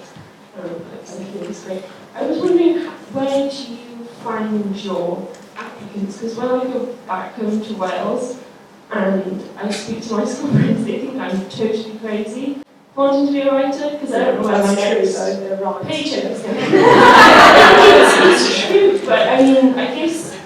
I think it's great. I was wondering, where do you find your applicants? Because when I go back home to Wales, and I speak to my school friends, they think I'm totally crazy wanting to be a writer, because I don't know where my next paycheck is going to be. It's true, but I mean, I guess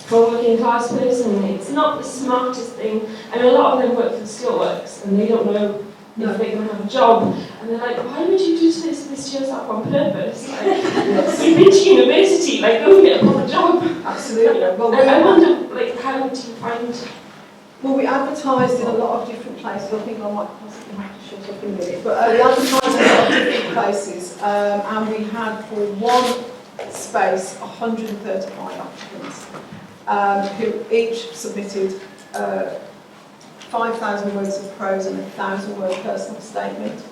for a working class person, it's not the smartest thing. I mean, a lot of them work for the steelworks, and they don't know if they're going to have a job, and they're like, why would you do this to yourself on purpose? Like, you've been to university, like, go and get a proper job. Absolutely. Well, I wonder, like, how do you find... Well, we advertised in a lot of different places. I think I might possibly have to shut up in a minute. But we advertised in a lot of different places, and we had for one space 135 applicants who each submitted 5,000 words of prose and a 1,000-word personal statement.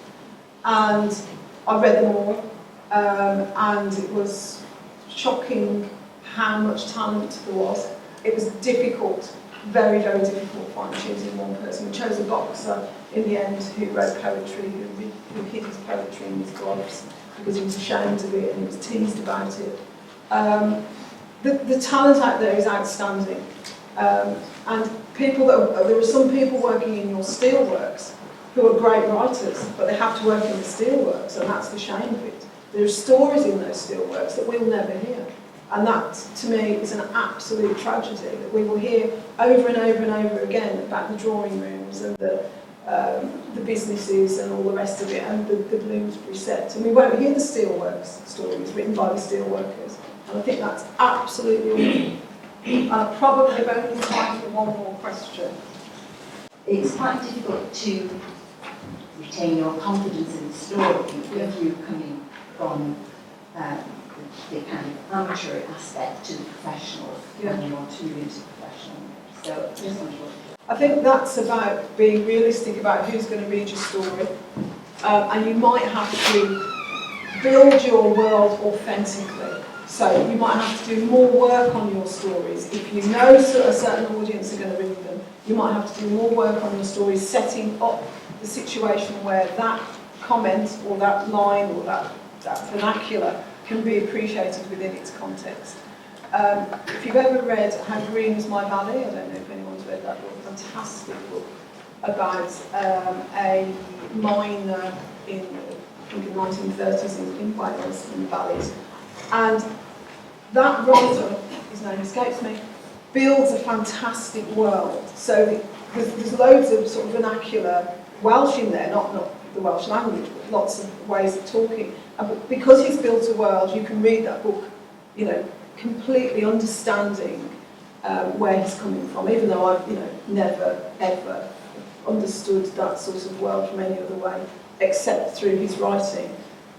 And I read them all, and it was shocking how much talent there was. It was difficult. Very, very difficult find choosing one person. We chose a boxer in the end who wrote poetry, who hid his poetry in his gloves because he was ashamed of it and he was teased about it. The talent out there is outstanding. And people there are some people working in your steelworks who are great writers, but they have to work in the steelworks, and that's the shame of it. There are stories in those steelworks that we'll never hear. And that, to me, is an absolute tragedy that we will hear over and over and over again about the drawing rooms and the businesses and all the rest of it, and the Bloomsbury set. And we won't hear the steelworks stories written by the steelworkers. And I think that's absolutely awful. And I probably have only time for one more question. It's quite difficult to retain your confidence in the story if you're coming from the kind of amateur aspect to the professional, and you want to move into the professional. So just I think that's about being realistic about who's going to read your story, and you might have to build your world authentically. So you might have to do more work on your stories. If you know a certain audience are going to read them, you might have to do more work on your stories, setting up the situation where that comment or that line or that vernacular can be appreciated within its context. If you've ever read How Green Is My Valley, I don't know if anyone's read that book, fantastic book about a miner in the 1930s in Wales, in the valleys. And that writer, his name escapes me, builds a fantastic world. So there's loads of sort of vernacular Welsh in there, not the Welsh language, but lots of ways of talking. But because he's built a world, you can read that book, you know, completely understanding where he's coming from, even though I've, you know, never ever understood that sort of world from any other way, except through his writing.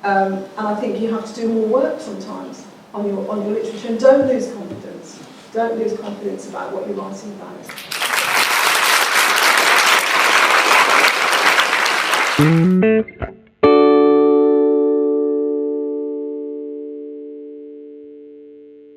And I think you have to do more work sometimes on your literature, and don't lose confidence. Don't lose confidence about what you're writing about.